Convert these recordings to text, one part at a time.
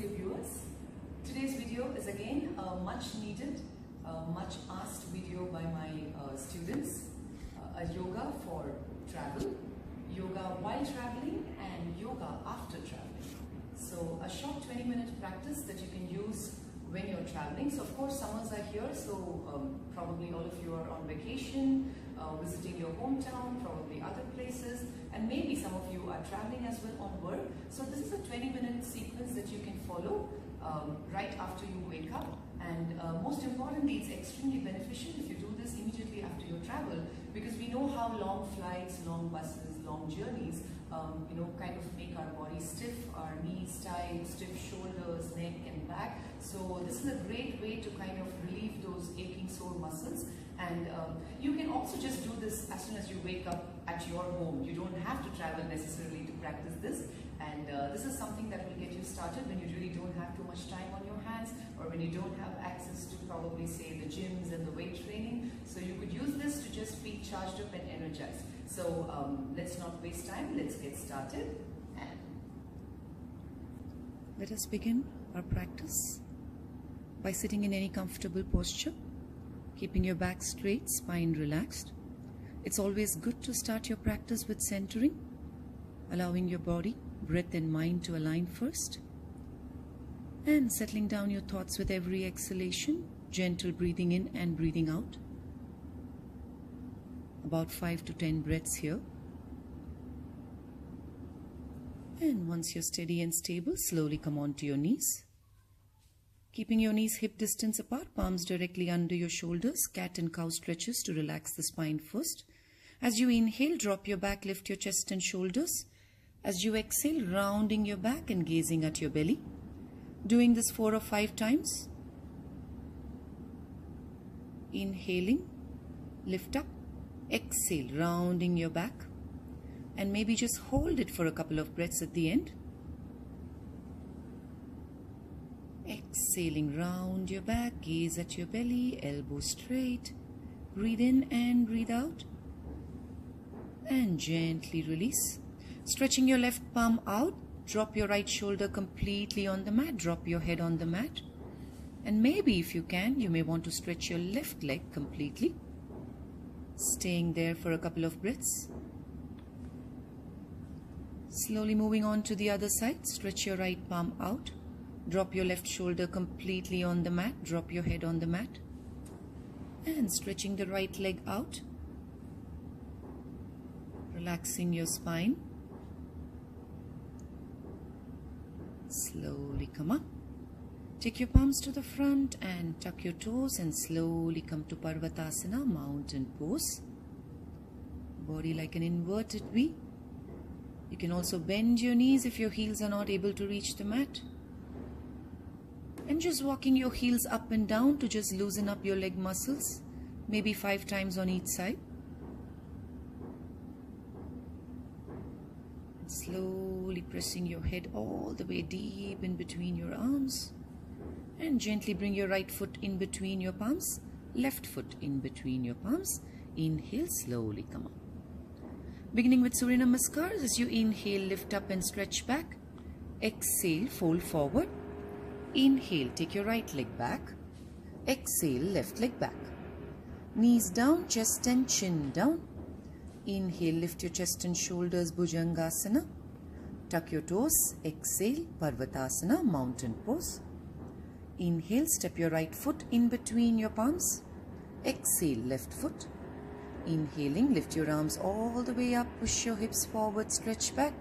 Namaste viewers. Today's video is again a much needed, much asked video by my students. A yoga for travel, yoga while traveling and yoga after traveling. So a short 20-minute practice that you can use when you're traveling. So of course summers are here, so probably all of you are on vacation, visiting your hometown, probably other places, and maybe some of you are traveling as well on work. So this is a 20-minute sequence that you can follow right after you wake up, and most importantly, it's extremely beneficial if you do this immediately after your travel, because we know how long flights, long buses, long journeys kind of make our body stiff, our knees tight, stiff shoulders, neck and back. So this is a great way to kind of relieve those aching sore muscles. And you can also just do this as soon as you wake up at your home. You don't have to travel necessarily to practice this. And this is something that will get you started when you really don't have too much time on your hands, or when you don't have access to probably say the gyms and the weight training. So you could use this to just be charged up and energized. So let's not waste time, let's get started. And let us begin our practice by sitting in any comfortable posture, keeping your back straight, spine relaxed. It's always good to start your practice with centering, allowing your body, breath and mind to align first, and settling down your thoughts with every exhalation, gentle breathing in and breathing out. About 5 to 10 breaths here. And once you're steady and stable, slowly come onto your knees. Keeping your knees hip distance apart, palms directly under your shoulders, cat and cow stretches to relax the spine first. As you inhale, drop your back, lift your chest and shoulders. As you exhale, rounding your back and gazing at your belly. Doing this 4 or 5 times. Inhaling, lift up. Exhale, rounding your back, and maybe just hold it for a couple of breaths at the end. Exhaling, round your back, gaze at your belly, elbows straight. Breathe in and breathe out, and gently release. Stretching your left palm out, drop your right shoulder completely on the mat, drop your head on the mat, and maybe if you can, you may want to stretch your left leg completely. Staying there for a couple of breaths. Slowly moving on to the other side. Stretch your right palm out. Drop your left shoulder completely on the mat. Drop your head on the mat. And stretching the right leg out. Relaxing your spine. Slowly come up. Take your palms to the front and tuck your toes and slowly come to Virabhadrasana, mountain pose. Body like an inverted V. You can also bend your knees if your heels are not able to reach the mat. And just walking your heels up and down to just loosen up your leg muscles, maybe 5 times on each side. And slowly pressing your head all the way deep in between your arms. And gently bring your right foot in between your palms, left foot in between your palms. Inhale, slowly come up. Beginning with Surya Namaskar, as you inhale, lift up and stretch back. Exhale, fold forward. Inhale, take your right leg back. Exhale, left leg back. Knees down, chest and chin down. Inhale, lift your chest and shoulders, Bhujangasana. Tuck your toes. Exhale, Virabhadrasana, mountain pose. Inhale, step your right foot in between your palms. Exhale, left foot. Inhaling, lift your arms all the way up, push your hips forward, stretch back.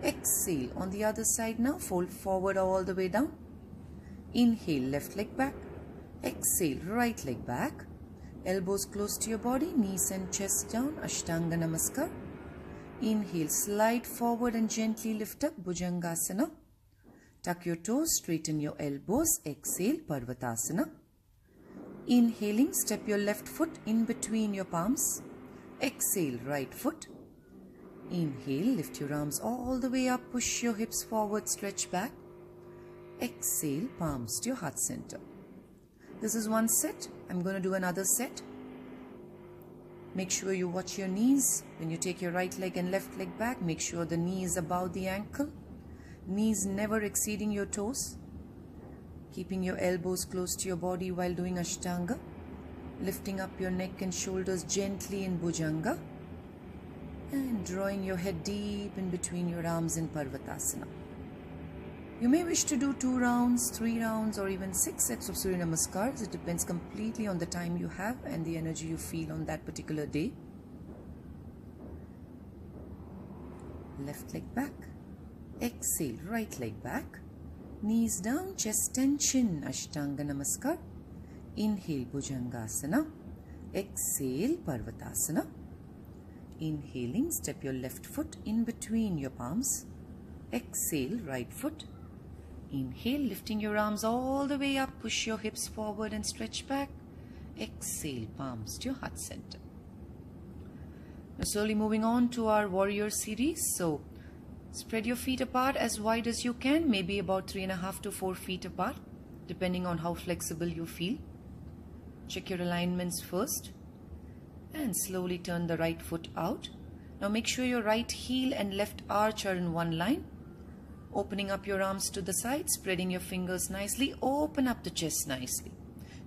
Exhale, on the other side now, fold forward all the way down. Inhale, left leg back. Exhale, right leg back. Elbows close to your body, knees and chest down, Ashtanga Namaskar. Inhale, slide forward and gently lift up, Bhujangasana. Tuck your toes, straighten your elbows. Exhale, Virabhadrasana. Inhaling, step your left foot in between your palms. Exhale, right foot. Inhale, lift your arms all the way up, push your hips forward, stretch back. Exhale, palms to your heart center. This is one set. I'm going to do another set. Make sure you watch your knees. When you take your right leg and left leg back, make sure the knee is above the ankle. Knees never exceeding your toes. Keeping your elbows close to your body while doing Ashtanga. Lifting up your neck and shoulders gently in Bhujanga. And drawing your head deep in between your arms in Parvatasana. You may wish to do 2 rounds, 3 rounds, or even 6 sets of Surya Namaskars. It depends completely on the time you have and the energy you feel on that particular day. Left leg back. Exhale, right leg back. Knees down, chest tension, Ashtanga Namaskar. Inhale, Bhujangasana. Exhale, Parvatasana. Inhaling, step your left foot in between your palms. Exhale, right foot. Inhale, lifting your arms all the way up. Push your hips forward and stretch back. Exhale, palms to your heart center. Now slowly moving on to our warrior series. So spread your feet apart as wide as you can, maybe about 3.5 to 4 feet apart, depending on how flexible you feel. Check your alignments first and slowly turn the right foot out. Now make sure your right heel and left arch are in one line. Opening up your arms to the side, spreading your fingers nicely, open up the chest nicely.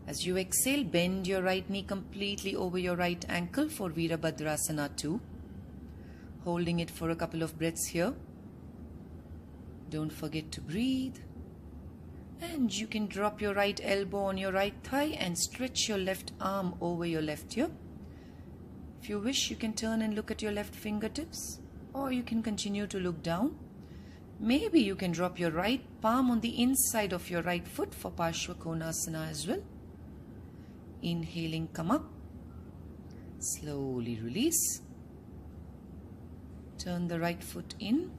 As you exhale, bend your right knee completely over your right ankle for Virabhadrasana Ii. Holding it for a couple of breaths here. Don't forget to breathe. And you can drop your right elbow on your right thigh and stretch your left arm over your left ear. If you wish, you can turn and look at your left fingertips, or you can continue to look down. Maybe you can drop your right palm on the inside of your right foot for Pasha Konasana as well. Inhaling, come up. Slowly release. Turn the right foot in.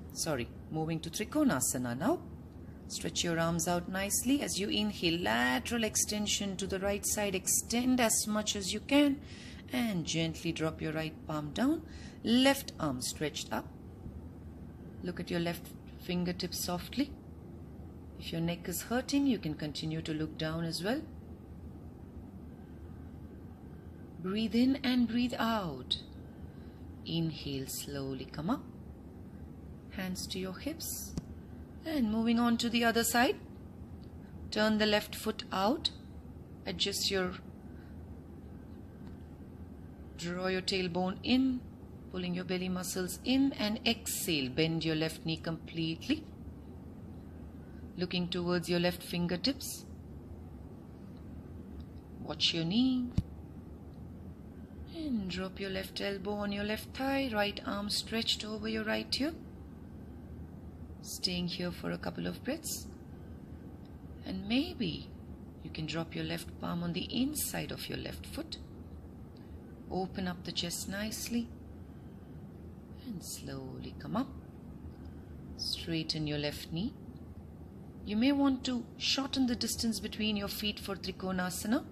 Moving to Trikonasana now. Stretch your arms out nicely. As you inhale, lateral extension to the right side. Extend as much as you can. And gently drop your right palm down. Left arm stretched up. Look at your left fingertips softly. If your neck is hurting, you can continue to look down as well. Breathe in and breathe out. Inhale, slowly come up. Hands to your hips. And moving on to the other side. Turn the left foot out. Draw your tailbone in. Pulling your belly muscles in, and exhale. Bend your left knee completely. Looking towards your left fingertips. Watch your knee. And drop your left elbow on your left thigh. Right arm stretched over your right ear. Staying here for a couple of breaths. And maybe you can drop your left palm on the inside of your left foot. Open up the chest nicely. And slowly come up. Straighten your left knee. You may want to shorten the distance between your feet for Trikonasana.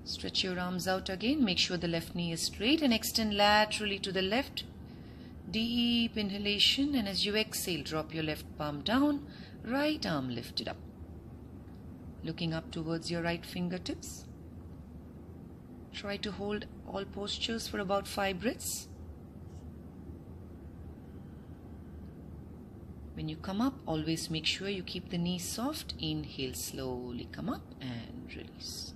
Stretch your arms out again. Make sure the left knee is straight and extend laterally to the left. Deep inhalation, and as you exhale, drop your left palm down. Right arm lifted up. Looking up towards your right fingertips. Try to hold all postures for about 5 breaths. When you come up, always make sure you keep the knees soft. Inhale, slowly come up and release.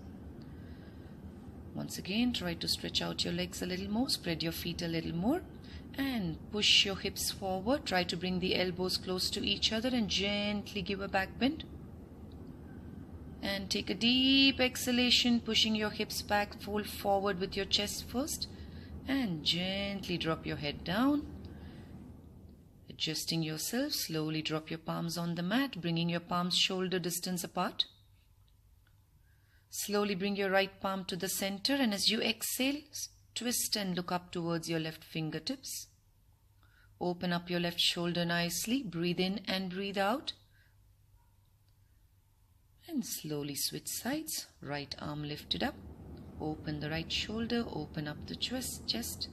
Once again, try to stretch out your legs a little more. Spread your feet a little more. And push your hips forward. Try to bring the elbows close to each other and gently give a back bend. And take a deep exhalation, pushing your hips back, fold forward with your chest first. And gently drop your head down. Adjusting yourself, slowly drop your palms on the mat, bringing your palms shoulder distance apart. Slowly bring your right palm to the center, and as you exhale, twist and look up towards your left fingertips. Open up your left shoulder nicely. Breathe in and breathe out. And slowly switch sides. Right arm lifted up. Open the right shoulder. Open up the chest.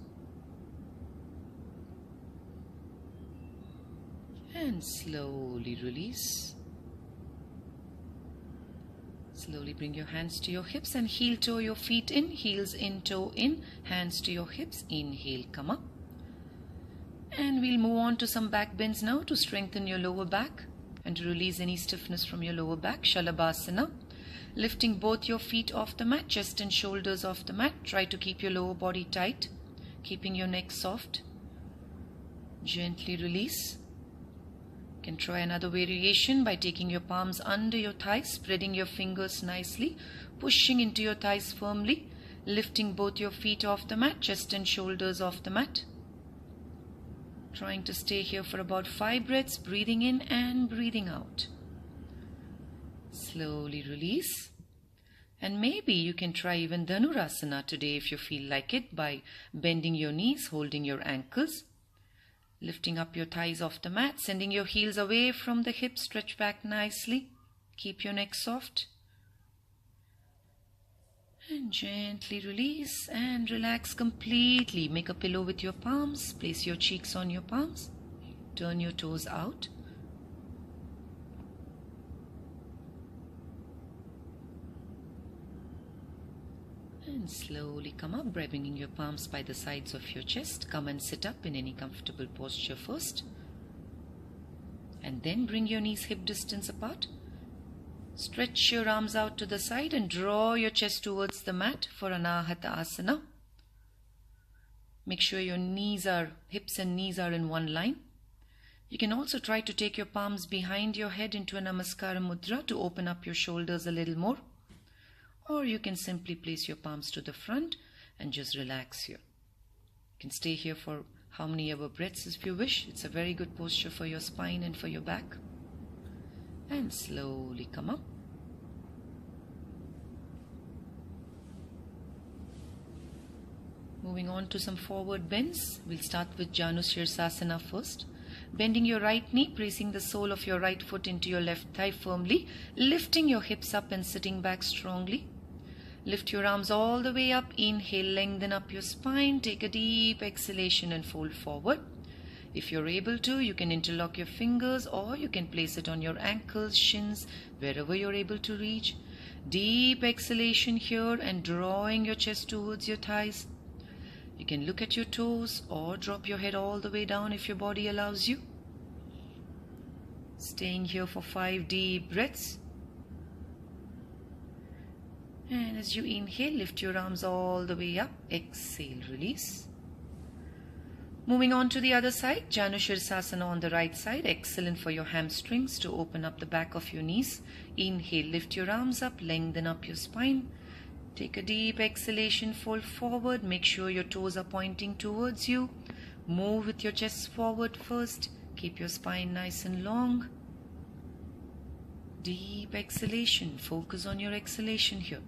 And slowly release. Slowly bring your hands to your hips and heel toe your feet in. Heels in, toe in. Hands to your hips. Inhale, come up. And we'll move on to some back bends now to strengthen your lower back and to release any stiffness from your lower back. Shalabhasana. Lifting both your feet off the mat, chest and shoulders off the mat. Try to keep your lower body tight, keeping your neck soft. Gently release. You can try another variation by taking your palms under your thighs, spreading your fingers nicely, pushing into your thighs firmly, lifting both your feet off the mat, chest and shoulders off the mat. Trying to stay here for about 5 breaths, breathing in and breathing out. Slowly release. And maybe you can try even Dhanurasana today if you feel like it, by bending your knees, holding your ankles, lifting up your thighs off the mat, sending your heels away from the hips, stretch back nicely, keep your neck soft. And gently release and relax completely. Make a pillow with your palms, place your cheeks on your palms, turn your toes out. And slowly come up, bringing your palms by the sides of your chest. Come and sit up in any comfortable posture first. And then bring your knees hip distance apart. Stretch your arms out to the side and draw your chest towards the mat for Anahata Asana. Make sure your hips and knees are in one line. You can also try to take your palms behind your head into a Namaskara Mudra to open up your shoulders a little more. Or you can simply place your palms to the front and just relax here. You can stay here for how many ever breaths if you wish. It's a very good posture for your spine and for your back. And slowly come up. Moving on to some forward bends. We'll start with Janusirsasana first. Bending your right knee, placing the sole of your right foot into your left thigh firmly, lifting your hips up and sitting back strongly. Lift your arms all the way up. Inhale, lengthen up your spine. Take a deep exhalation and fold forward. If you're able to, you can interlock your fingers or you can place it on your ankles, shins, wherever you're able to reach. Deep exhalation here and drawing your chest towards your thighs. You can look at your toes or drop your head all the way down if your body allows you. Staying here for 5 deep breaths. And as you inhale, lift your arms all the way up. Exhale, release. Moving on to the other side, Janusirsasana on the right side. Excellent for your hamstrings to open up the back of your knees. Inhale, lift your arms up, lengthen up your spine. Take a deep exhalation, fold forward. Make sure your toes are pointing towards you. Move with your chest forward first. Keep your spine nice and long. Deep exhalation. Focus on your exhalation here.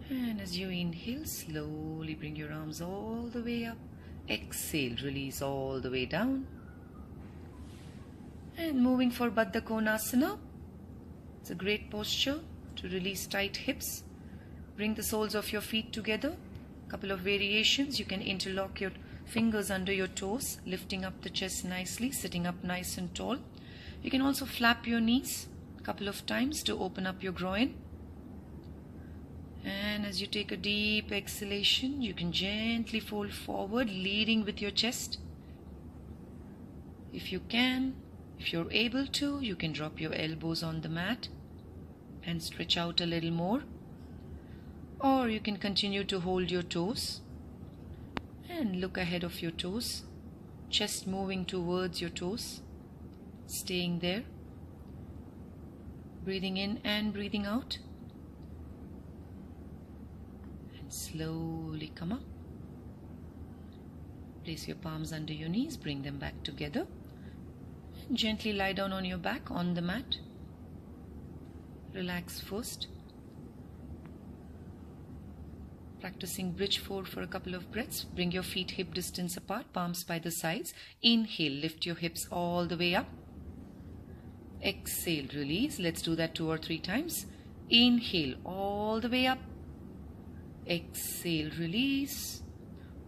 And as you inhale, slowly bring your arms all the way up. Exhale, release all the way down. And moving for Baddha Konasana. It's a great posture to release tight hips. Bring the soles of your feet together. Couple of variations. You can interlock your fingers under your toes, lifting up the chest nicely, sitting up nice and tall. You can also flap your knees a couple of times to open up your groin. And as you take a deep exhalation, you can gently fold forward, leading with your chest. If you can, if you're able to, you can drop your elbows on the mat and stretch out a little more. Or you can continue to hold your toes and look ahead of your toes, chest moving towards your toes, staying there, breathing in and breathing out. Slowly come up. Place your palms under your knees, bring them back together. And gently lie down on your back on the mat. Relax first. Practicing bridge four for a couple of breaths. Bring your feet hip distance apart, palms by the sides. Inhale, lift your hips all the way up. Exhale, release. Let's do that 2 or 3 times. Inhale, all the way up. Exhale, release.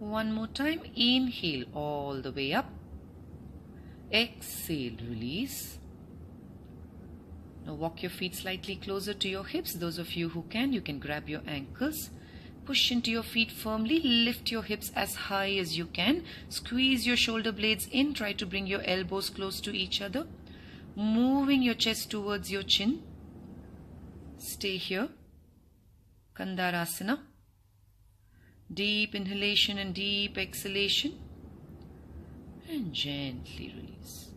One more time. Inhale all the way up. Exhale, release. Now walk your feet slightly closer to your hips. Those of you who can, you can grab your ankles. Push into your feet firmly. Lift your hips as high as you can. Squeeze your shoulder blades in. Try to bring your elbows close to each other. Moving your chest towards your chin. Stay here. Kandarasana. Deep inhalation and deep exhalation. And gently release.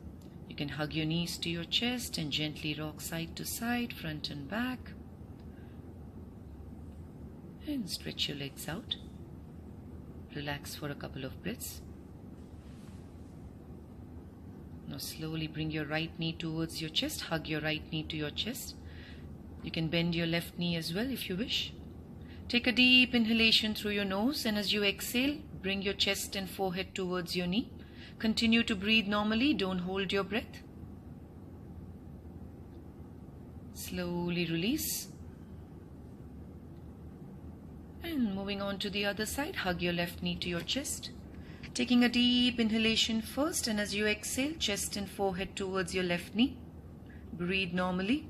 You can hug your knees to your chest and gently rock side to side, front and back. And stretch your legs out. Relax for a couple of breaths. Now slowly bring your right knee towards your chest. Hug your right knee to your chest. You can bend your left knee as well if you wish. Take a deep inhalation through your nose, and as you exhale, bring your chest and forehead towards your knee. Continue to breathe normally. Don't hold your breath. Slowly release. And moving on to the other side, hug your left knee to your chest. Taking a deep inhalation first, and as you exhale, chest and forehead towards your left knee. Breathe normally.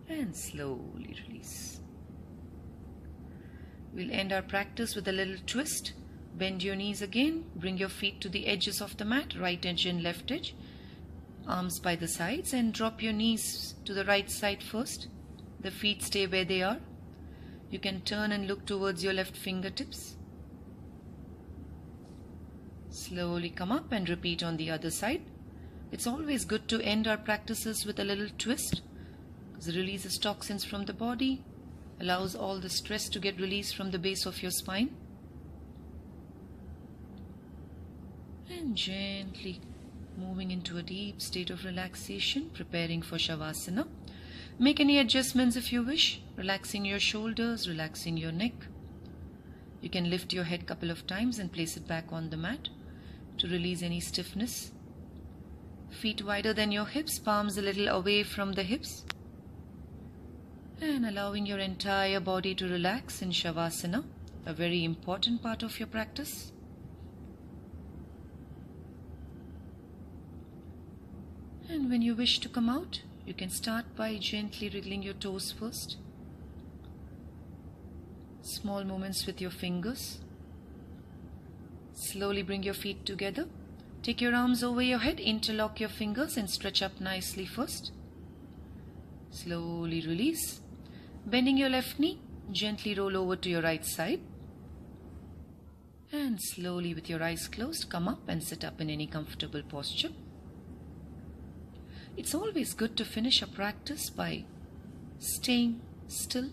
And slowly release. We'll end our practice with a little twist. Bend your knees again. Bring your feet to the edges of the mat, right edge and left edge. Arms by the sides, and drop your knees to the right side first. The feet stay where they are. You can turn and look towards your left fingertips. Slowly come up and repeat on the other side. It's always good to end our practices with a little twist, because it releases toxins from the body, allows all the stress to get released from the base of your spine. And gently moving into a deep state of relaxation, preparing for Shavasana. Make any adjustments if you wish, relaxing your shoulders, relaxing your neck. You can lift your head a couple of times and place it back on the mat to release any stiffness. Feet wider than your hips, palms a little away from the hips. And allowing your entire body to relax in Shavasana, a very important part of your practice. And when you wish to come out, you can start by gently wriggling your toes first. Small movements with your fingers. Slowly bring your feet together. Take your arms over your head, interlock your fingers and stretch up nicely first. Slowly release. Bending your left knee, gently roll over to your right side. And slowly with your eyes closed, come up and sit up in any comfortable posture. It's always good to finish a practice by staying still.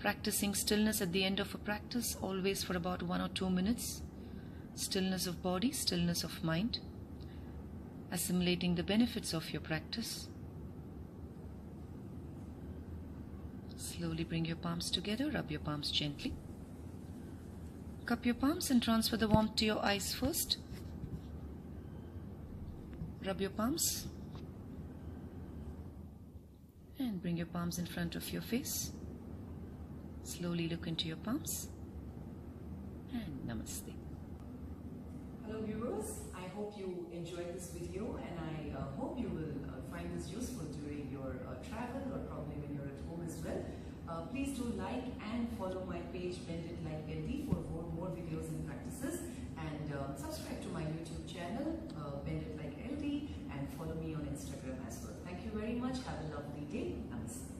Practicing stillness at the end of a practice, always for about 1 or 2 minutes. Stillness of body, stillness of mind. Assimilating the benefits of your practice. Slowly bring your palms together, rub your palms gently. Cup your palms and transfer the warmth to your eyes first. Rub your palms. And bring your palms in front of your face. Slowly look into your palms. And Namaste. Hello viewers, I hope you enjoyed this video, and I hope you will find this useful during your travel or probably when you're at home as well. Please do like and follow my page benditlikeld for more videos and practices, and subscribe to my YouTube channel benditlikeld, and follow me on Instagram as well. Thank you very much. Have a lovely day. Namaste.